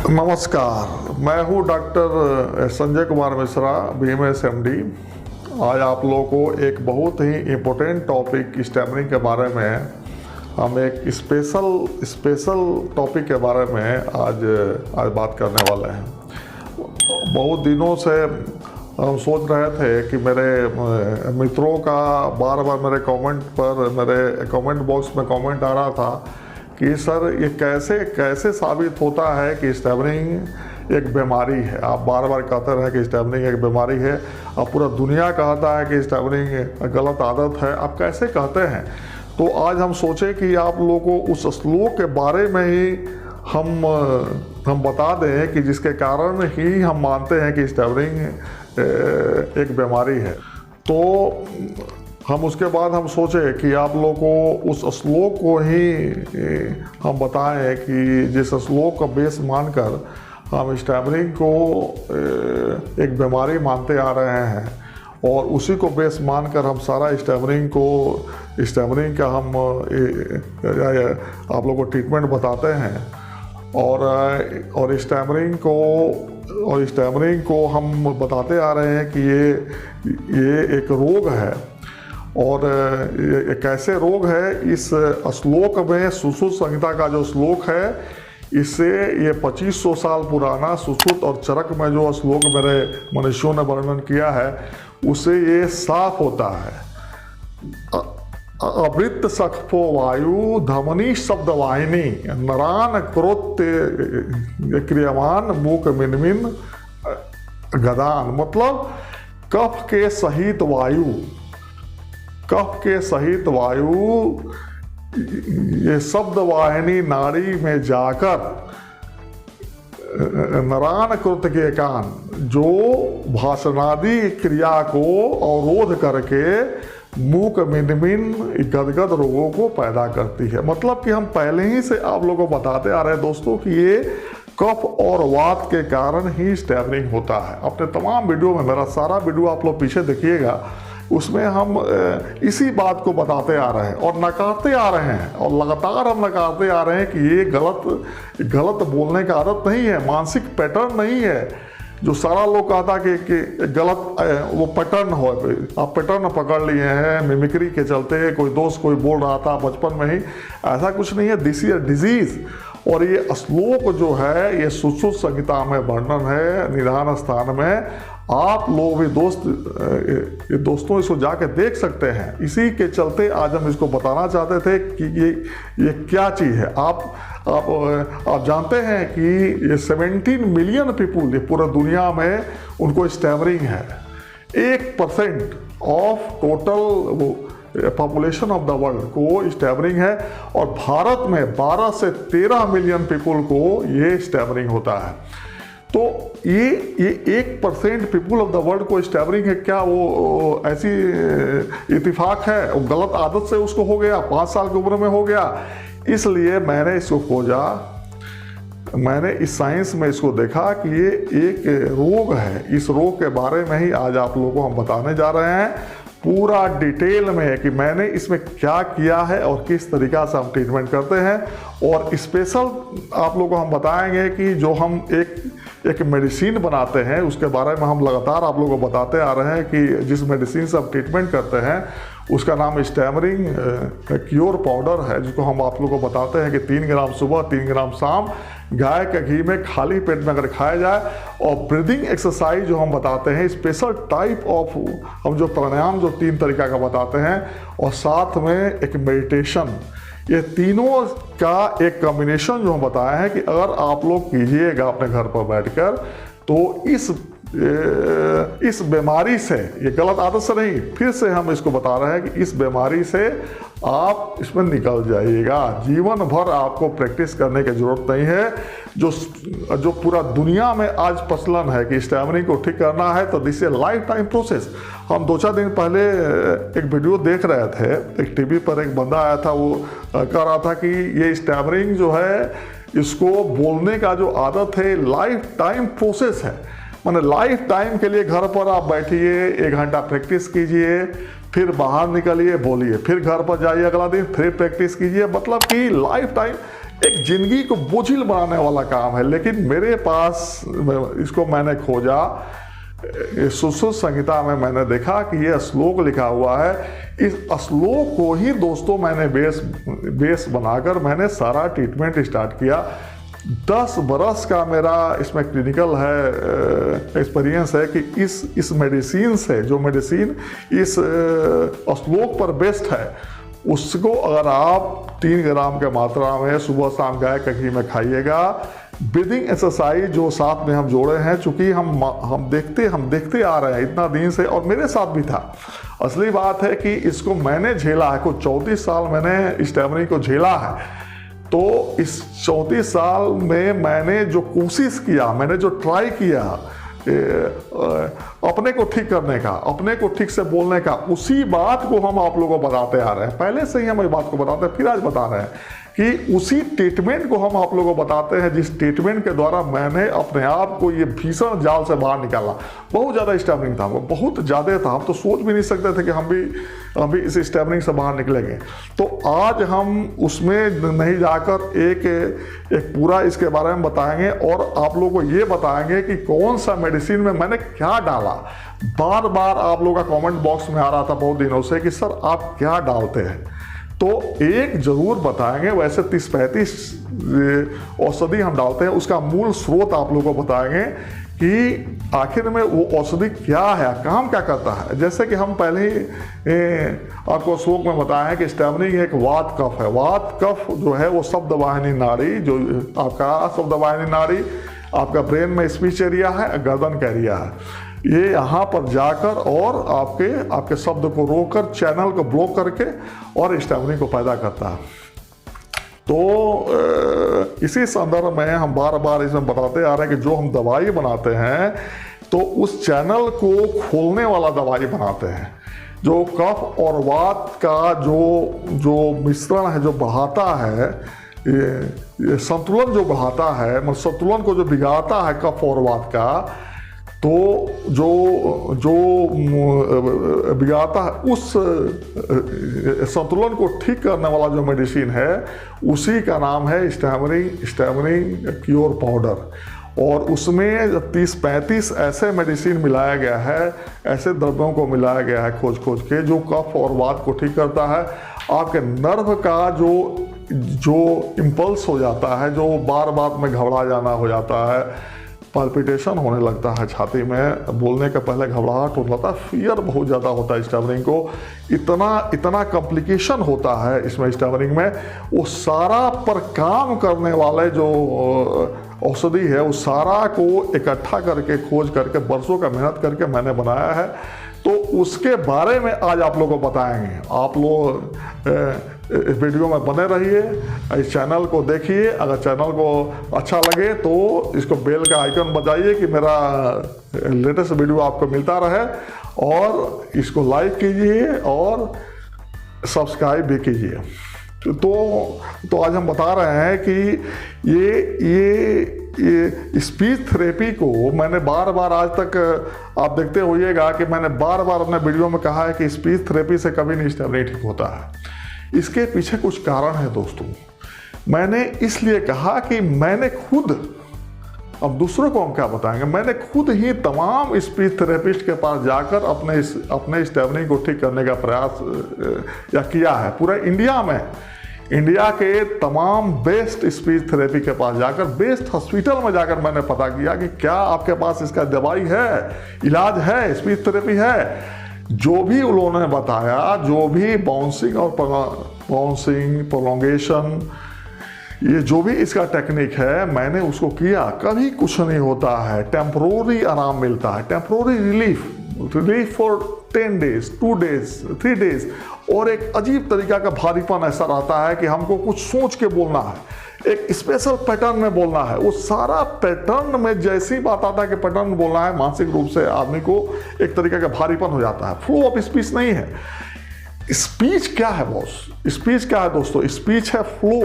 नमस्कार, मैं हूं doctor Sanjay Kumar Mishra, BMS MD। आज आप लोगों को एक बहुत ही इम्पोर्टेंट टॉपिक स्टैमरिंग के बारे में हम एक स्पेशल टॉपिक के बारे में आज बात करने वाले हैं। बहुत दिनों से हम सोच रहे थे कि मेरे मित्रों का बार बार मेरे कमेंट बॉक्स में कमेंट आ रहा था कि सर ये कैसे साबित होता है कि स्टैमरिंग एक बीमारी है। आप बार बार कहते रहे कि स्टैमरिंग एक बीमारी है, अब पूरा दुनिया कहता है कि स्टैमरिंग गलत आदत है, आप कैसे कहते हैं? तो आज हम सोचे कि आप लोगों को उस श्लोक के बारे में ही हम बता दें कि जिसके कारण ही हम मानते हैं कि स्टैमरिंग एक बीमारी है। तो हम उसके बाद हम सोचे कि आप लोगों को उस श्लोक को ही हम बताएं कि जिस श्लोक का बेस मानकर हम स्टैमरिंग को एक बीमारी मानते आ रहे हैं और उसी को बेस मानकर हम सारा स्टैमरिंग का हम आप लोगों को ट्रीटमेंट बताते हैं। और स्टैमरिंग को हम बताते आ रहे हैं कि ये एक रोग है। और ये कैसे रोग है, इस श्लोक में सुश्रुत संहिता का जो श्लोक है, इससे ये 2500 साल पुराना सुश्रुत और चरक में जो श्लोक मेरे मनुष्यों ने वर्णन किया है, उससे ये साफ होता है। अवृत्त सखफो वायु धमनी शब्द वाहिनी नरान क्रोत्य क्रियमान मूक मिनमिन गदान। मतलब कफ के सहित वायु ये शब्द वाहिनी नाड़ी में जाकर नरान कृत के कान, जो भाषणादि क्रिया को अवरोध करके मूक मिनमिन गदगद रोगों को पैदा करती है। मतलब कि हम पहले ही से आप लोगों को बताते आ रहे हैं दोस्तों कि ये कफ और वात के कारण ही स्टैमरिंग होता है। अपने तमाम वीडियो में, मेरा सारा वीडियो आप लोग पीछे देखिएगा, उसमें हम इसी बात को बताते आ रहे हैं और नकारते आ रहे हैं और लगातार हम नकारते आ रहे हैं कि ये गलत बोलने का आदत नहीं है, मानसिक पैटर्न नहीं है। जो सारा लोग कहता कि गलत वो पैटर्न हो, आप पैटर्न पकड़ लिए हैं मिमिक्री के चलते, कोई दोस्त कोई बोल रहा था बचपन में ही, ऐसा कुछ नहीं है। This is disease. और ये श्लोक जो है ये सुश्रुत संहिता में वर्णन है, निदान स्थान में। आप लोग भी दोस्तों इसको जाके देख सकते हैं। इसी के चलते आज हम इसको बताना चाहते थे कि ये क्या चीज़ है। आप जानते हैं कि ये 17 मिलियन पीपुल, ये पूरा दुनिया में उनको स्टैमरिंग है। 1% of total population of the world को स्टैमरिंग है और भारत में 12 से 13 मिलियन पीपुल को ये स्टैमरिंग होता है। तो ये 1% पीपुल ऑफ द वर्ल्ड को स्टैमरिंग है, क्या वो ऐसी इत्तेफाक है? वो गलत आदत से उसको हो गया, 5 साल की उम्र में हो गया। इसलिए मैंने इसको खोजा, मैंने इस साइंस में इसको देखा कि ये एक रोग है। इस रोग के बारे में ही आज आप लोगों को हम बताने जा रहे हैं पूरा डिटेल में कि मैंने इसमें क्या किया है और किस तरीक़ा से हम ट्रीटमेंट करते हैं। और स्पेशल आप लोगों को हम बताएंगे कि जो हम एक मेडिसिन बनाते हैं उसके बारे में हम लगातार आप लोगों को बताते आ रहे हैं कि जिस मेडिसिन से हम ट्रीटमेंट करते हैं उसका नाम स्टैमरिंग क्योर पाउडर है, जिसको हम आप लोगों को बताते हैं कि 3 ग्राम सुबह 3 ग्राम शाम गाय के घी में खाली पेट में अगर खाया जाए। और ब्रीदिंग एक्सरसाइज जो हम बताते हैं, स्पेशल टाइप ऑफ हम जो प्राणायाम जो 3 तरीका का बताते हैं, और साथ में एक मेडिटेशन, ये तीनों का एक कॉम्बिनेशन जो हम बताए हैं कि अगर आप लोग कीजिएगा अपने घर पर बैठकर, तो इस बीमारी से, ये गलत आदत से नहीं, फिर से हम इसको बता रहे हैं कि इस बीमारी से आप इसमें निकल जाइएगा। जीवन भर आपको प्रैक्टिस करने की ज़रूरत नहीं है। जो पूरा दुनिया में आज प्रचलन है कि स्टैमरिंग को ठीक करना है, तो this A life time process. हम 2-4 दिन पहले एक वीडियो देख रहे थे, एक टीवी पर एक बंदा आया था, वो कह रहा था कि ये स्टैमरिंग जो है, इसको बोलने का जो आदत है लाइफ टाइम प्रोसेस है। माने लाइफ टाइम के लिए घर पर आप बैठिए, 1 घंटा प्रैक्टिस कीजिए, फिर बाहर निकलिए, बोलिए, फिर घर पर जाइए, अगला दिन फिर प्रैक्टिस कीजिए। मतलब कि लाइफ टाइम एक जिंदगी को बोझिल बनाने वाला काम है। लेकिन मेरे पास इसको मैंने खोजा, सुश्रुत संहिता में मैंने देखा कि ये श्लोक लिखा हुआ है। इस श्लोक को ही दोस्तों मैंने बेस बनाकर मैंने सारा ट्रीटमेंट स्टार्ट किया। 10 बरस का मेरा इसमें क्लिनिकल है एक्सपीरियंस है कि इस मेडिसिन से, जो मेडिसिन इस श्लोक पर बेस्ड है, उसको अगर आप 3 ग्राम के मात्रा में सुबह शाम गाय का घी में खाइएगा, ब्रीदिंग एक्सरसाइज जो साथ में हम जोड़े हैं, चूंकि हम देखते आ रहे हैं इतना दिन से, और मेरे साथ भी था। असली बात है कि इसको मैंने झेला है, कुछ 34 साल मैंने स्टैमरिंग को झेला है। तो इस 34 साल में मैंने जो कोशिश किया, मैंने जो ट्राई किया अपने को ठीक करने का, अपने को ठीक से बोलने का, उसी बात को हम आप लोगों को बताते आ रहे हैं। पहले से ही हम इस बात को बताते हैं, फिर आज बता रहे हैं कि उसी ट्रीटमेंट को हम आप लोगों को बताते हैं, जिस ट्रीटमेंट के द्वारा मैंने अपने आप को ये भीषण जाल से बाहर निकाला। बहुत ज़्यादा स्टैमरिंग था, वो बहुत ज़्यादा था, हम तो सोच भी नहीं सकते थे कि हम भी इस स्टैमरिंग से बाहर निकलेंगे। तो आज हम उसमें नहीं जाकर एक पूरा इसके बारे में बताएंगे, और आप लोगों को ये बताएंगे कि कौन सा मेडिसिन में मैंने क्या डाला। बार बार आप लोगों का कमेंट बॉक्स में आ रहा था बहुत दिनों से कि सर आप क्या डालते हैं, तो एक जरूर बताएंगे। वैसे 30-35 औषधि हम डालते हैं, उसका मूल स्रोत आप लोगों को बताएंगे कि आखिर में वो औषधि क्या है, काम क्या करता है। जैसे कि हम पहले ही आपको श्लोक में बताया है कि स्टैमरिंग एक वात कफ है। वात कफ जो है वो शब्द वाहिनी नाड़ी, जो आपका शब्द वाहिनी नाड़ी आपका ब्रेन में स्पीच एरिया है, गर्दन का एरिया है, ये यहाँ पर जाकर और आपके शब्द को रोककर, चैनल को ब्लॉक करके और स्टैमरिंग को पैदा करता है। तो इसी संदर्भ में हम बार बार इसमें बताते आ रहे हैं कि जो हम दवाई बनाते हैं तो उस चैनल को खोलने वाला दवाई बनाते हैं। जो कफ और वात का जो मिश्रण है, जो बढ़ाता है, ये संतुलन जो बढ़ाता है, मतलब संतुलन को जो बिगाड़ता है कफ और वात का, तो जो बिगाड़ता है उस संतुलन को ठीक करने वाला जो मेडिसिन है, उसी का नाम है स्टैमरिंग क्योर पाउडर। और उसमें 30-35 ऐसे मेडिसिन मिलाया गया है, ऐसे द्रव्यों को मिलाया गया है खोज के, जो कफ और वात को ठीक करता है। आपके नर्व का जो इम्पल्स हो जाता है, जो बार बार में घबरा जाना हो जाता है, पाल्पिटेशन होने लगता है छाती में, बोलने के पहले घबराहट होने लगता है, फियर बहुत ज़्यादा होता है स्टैमरिंग को, इतना कॉम्प्लिकेशन होता है इसमें स्टैमरिंग में। वो सारा पर काम करने वाले जो औषधि है, उस सारा को इकट्ठा करके, खोज करके, बरसों का मेहनत करके मैंने बनाया है। तो उसके बारे में आज आप लोगों को बताएंगे। आप लोग इस वीडियो में बने रहिए, इस चैनल को देखिए। अगर चैनल को अच्छा लगे तो इसको बेल का आइकन बजाइए कि मेरा लेटेस्ट वीडियो आपको मिलता रहे, और इसको लाइक कीजिए और सब्सक्राइब भी कीजिए। तो आज हम बता रहे हैं कि ये स्पीच थेरेपी को मैंने बार बार, आज तक आप देखते होइएगा कि मैंने बार बार अपने वीडियो में कहा है कि स्पीच थेरेपी से कभी नहीं स्टैमरिंग ठीक होता है। इसके पीछे कुछ कारण है दोस्तों। मैंने इसलिए कहा कि मैंने खुद, अब दूसरों को हम क्या बताएंगे, मैंने खुद ही तमाम स्पीच थेरेपिस्ट के पास जाकर अपने स्टैमरिंग को ठीक करने का प्रयास या किया है। पूरा इंडिया में, इंडिया के तमाम बेस्ट स्पीच थेरेपी के पास जाकर, बेस्ट हॉस्पिटल में जाकर मैंने पता किया कि क्या आपके पास इसका दवाई है, इलाज है, स्पीच थेरेपी है। जो भी उन्होंने बताया, जो भी बाउंसिंग प्रोलोंगेशन, ये जो भी इसका टेक्निक है, मैंने उसको किया। कभी कुछ नहीं होता है, टेम्परोरी आराम मिलता है, temporary relief for 10 days, 2 days, 3 days, और एक अजीब तरीका का भारीपन ऐसा रहता है कि हमको कुछ सोच के बोलना है, एक स्पेशल पैटर्न में बोलना है। वो सारा पैटर्न में जैसी बात आता है कि पैटर्न में बोलना है, मानसिक रूप से आदमी को एक तरीके का भारीपन हो जाता है। फ्लो ऑफ स्पीच नहीं है। स्पीच क्या है बॉस? स्पीच क्या है दोस्तों? स्पीच है फ्लो।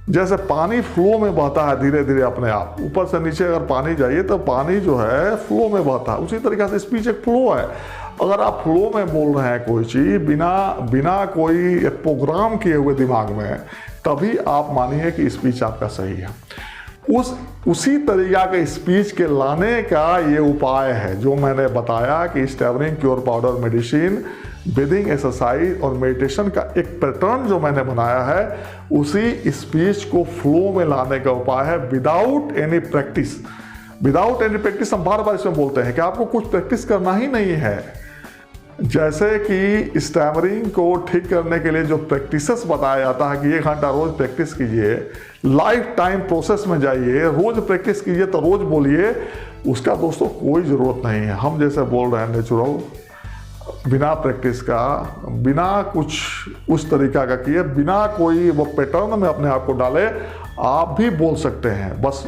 जैसे पानी फ्लो में बहता है धीरे धीरे अपने आप, ऊपर से नीचे अगर पानी जाइए तो पानी जो है फ्लो में बहता है, उसी तरीके से स्पीच एक फ्लो है। अगर आप फ्लो में बोल रहे हैं कोई चीज़ बिना कोई प्रोग्राम किए हुए दिमाग में, तभी आप मानिए कि स्पीच आपका सही है। उसी तरीका के स्पीच के लाने का ये उपाय है जो मैंने बताया कि stammering cure powder medicine, breathing exercise और मेडिटेशन का एक पैटर्न जो मैंने बनाया है, उसी स्पीच को फ्लो में लाने का उपाय है without any practice. Without any practice हम बार बार इसमें बोलते हैं कि आपको कुछ प्रैक्टिस करना ही नहीं है। जैसे कि स्टैमरिंग को ठीक करने के लिए जो प्रैक्टिसेस बताया जाता है कि 1 घंटा रोज प्रैक्टिस कीजिए, लाइफ टाइम प्रोसेस में जाइए, रोज प्रैक्टिस कीजिए तो रोज बोलिए, उसका दोस्तों कोई ज़रूरत नहीं है। हम जैसे बोल रहे हैं नेचुरल, बिना प्रैक्टिस का, बिना कुछ उस तरीका का किए, बिना कोई वो पैटर्न में अपने आप को डाले, आप भी बोल सकते हैं। बस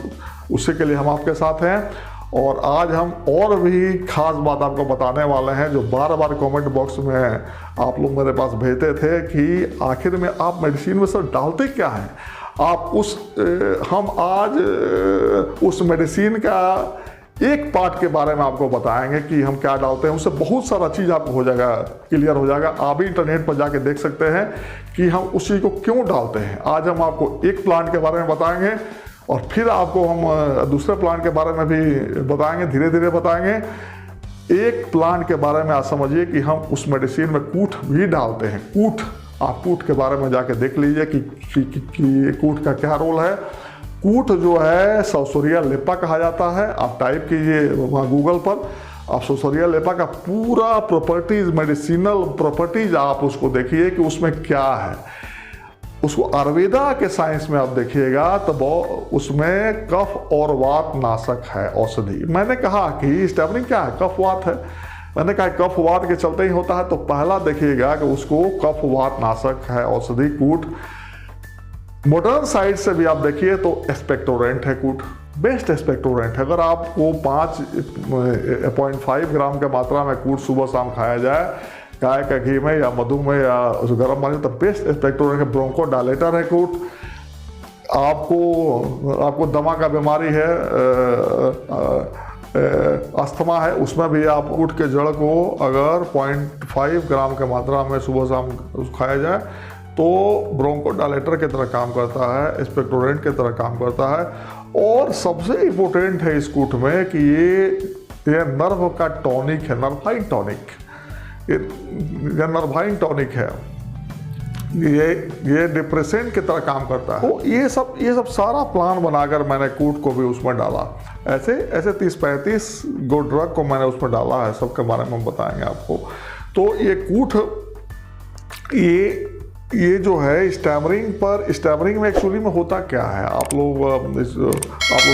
उसी के लिए हम आपके साथ हैं। और आज हम और भी खास बात आपको बताने वाले हैं जो बार बार कमेंट बॉक्स में आप लोग मेरे पास भेजते थे कि आखिर में आप मेडिसिन में सर डालते क्या हैं। आप हम आज उस मेडिसिन का एक पार्ट के बारे में आपको बताएंगे कि हम क्या डालते हैं। उससे बहुत सारा चीज़ आपको हो जाएगा, क्लियर हो जाएगा। आप भी इंटरनेट पर जाके देख सकते हैं कि हम उस चीज़ को क्यों डालते हैं। आज हम आपको एक प्लांट के बारे में बताएंगे और फिर आपको हम दूसरे प्लांट के बारे में भी बताएंगे, धीरे धीरे बताएंगे। एक प्लांट के बारे में आप समझिए कि हम उस मेडिसिन में कूट भी डालते हैं। कूट, आप कूट के बारे में जाके देख लीजिए कि कूट का क्या रोल है। कूट जो है सौसोरिया लेपा कहा जाता है। आप टाइप कीजिए वहाँ गूगल पर, आप सौसोरिया लेपा का पूरा प्रॉपर्टीज, मेडिसिनल प्रॉपर्टीज आप उसको देखिए कि उसमें क्या है। उसको आयुर्वेदा के साइंस में आप देखिएगा तो उसमें कफ और वात नाशक है औषधि। मैंने कहा कि स्टैमरिंग क्या है, कफ वात है। मैंने कहा कफ वात के चलते ही होता है, तो पहला देखिएगा कि उसको कफ वात नाशक है औषधि कूट। मॉडर्न साइड से भी आप देखिए तो एक्सपेक्टोरेंट है कूट, बेस्ट एक्सपेक्टोरेंट है। अगर आपको 5.5 ग्राम के मात्रा में कूट सुबह शाम खाया जाए गाय का घी में या मधु में या गर्म पानी, तो बेस्ट एक्सपेक्टोरेंट है। ब्रोंको डायलेटर है कूट। आपको दमा का बीमारी है, अस्थमा है, उसमें भी आप कूट के जड़ को अगर 0.5 ग्राम के मात्रा में सुबह शाम खाया जाए तो ब्रोंको डायलेटर की तरह काम करता है, एक्सपेक्टोरेंट की तरह काम करता है। और सबसे इम्पोर्टेंट है इस कूट में कि ये नर्व का टॉनिक है, नर्वाइन टॉनिक। ये नर्वाइन टॉनिक है, ये डिप्रेसेंट की तरह काम करता है। तो ये सब सारा प्लान बनाकर मैंने कूट को भी उसमें डाला। ऐसे 30-35 गो ड्रग को मैंने उसमें डाला है, सबके बारे में हम बताएंगे आपको। तो ये कूट, ये जो है स्टैमरिंग में एक्चुअली में होता क्या है, आप लोग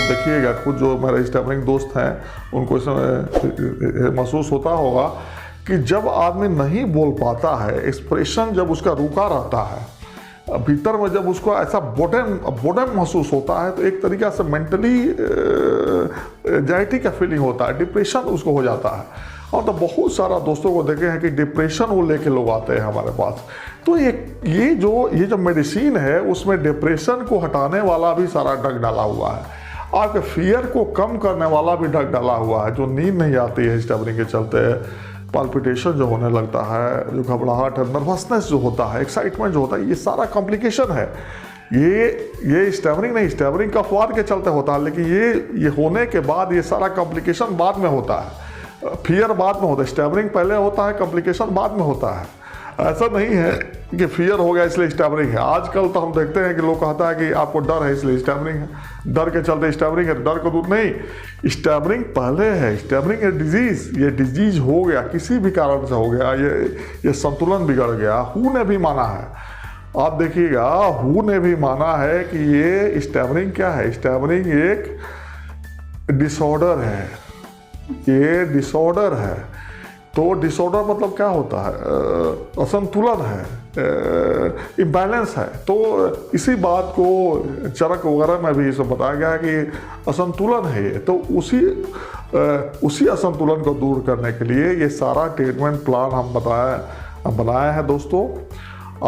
देखिएगा। खुद जो मेरे स्टैमरिंग दोस्त हैं उनको इसमें महसूस होता होगा कि जब आदमी नहीं बोल पाता है, एक्सप्रेशन जब उसका रुका रहता है भीतर में, जब उसको ऐसा बोर्डम महसूस होता है, तो एक तरीक़ा से मेंटली एंजाइटी का फीलिंग होता है, डिप्रेशन उसको हो जाता है। और तो बहुत सारा दोस्तों को देखे हैं कि डिप्रेशन वो लेके लोग आते हैं हमारे पास। तो ये जो मेडिसिन है उसमें डिप्रेशन को हटाने वाला भी सारा ड्रग डाला हुआ है। आपके फियर को कम करने वाला भी ड्रग डाला हुआ है। जो नींद नहीं आती है स्टैमरिंग के चलते, पाल्पिटेशन जो होने लगता है, जो घबराहट है, नर्वसनेस जो होता है, एक्साइटमेंट जो होता है, ये सारा कॉम्प्लिकेशन है। ये स्टैमरिंग नहीं, स्टैमरिंग कफवात के चलते होता है, लेकिन ये होने के बाद ये सारा कॉम्प्लिकेशन बाद में होता है। फियर बाद में होता है, स्टैमरिंग पहले होता है, कॉम्प्लिकेशन बाद में होता है। ऐसा नहीं है कि फियर हो गया इसलिए स्टैमरिंग है। आजकल तो हम देखते हैं कि लोग कहता है कि आपको डर है इसलिए स्टैमरिंग है, डर के चलते स्टैमरिंग है। डर को दूर नहीं, स्टैमरिंग पहले है। स्टैमरिंग है डिजीज, ये डिजीज हो गया, किसी भी कारण से हो गया, ये संतुलन बिगड़ गया। हु ने भी माना है, आप देखिएगा, हु ने भी माना है कि ये स्टैमरिंग क्या है, स्टैमरिंग एक डिसऑर्डर है, ये डिसऑर्डर है। तो डिसऑर्डर मतलब क्या होता है, असंतुलन है, इम्बैलेंस है। तो इसी बात को चरक वगैरह में भी इसे बताया गया है कि असंतुलन है ये। तो उसी असंतुलन को दूर करने के लिए ये सारा ट्रीटमेंट प्लान हम बनाए हैं दोस्तों।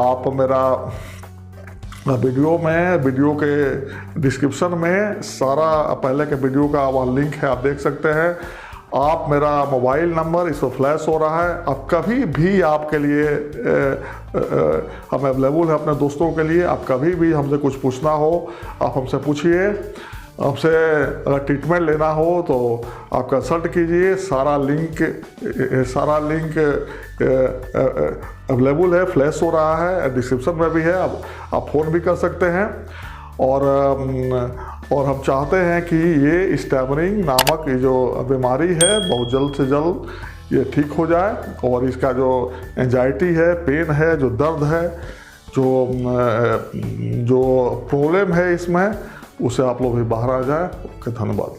आप मेरा वीडियो के डिस्क्रिप्शन में सारा पहले के वीडियो का वह लिंक है, आप देख सकते हैं। आप मेरा मोबाइल नंबर इस पर फ्लैश हो रहा है, अब कभी भी आपके लिए हम अवेलेबल है अपने दोस्तों के लिए। आप कभी भी हमसे कुछ पूछना हो आप हमसे पूछिए। हमसे अगर ट्रीटमेंट लेना हो तो आप कंसल्ट कीजिए। सारा लिंक अवेलेबल है, फ्लैश हो रहा है, डिस्क्रिप्शन में भी है, आप फ़ोन भी कर सकते हैं। और हम चाहते हैं कि ये स्टैमरिंग नामक ये जो बीमारी है बहुत जल्द से जल्द ये ठीक हो जाए, और इसका जो एंजाइटी है, पेन है, जो दर्द है, जो प्रॉब्लम है इसमें, उससे आप लोग भी बाहर आ जाए। ओके, धन्यवाद।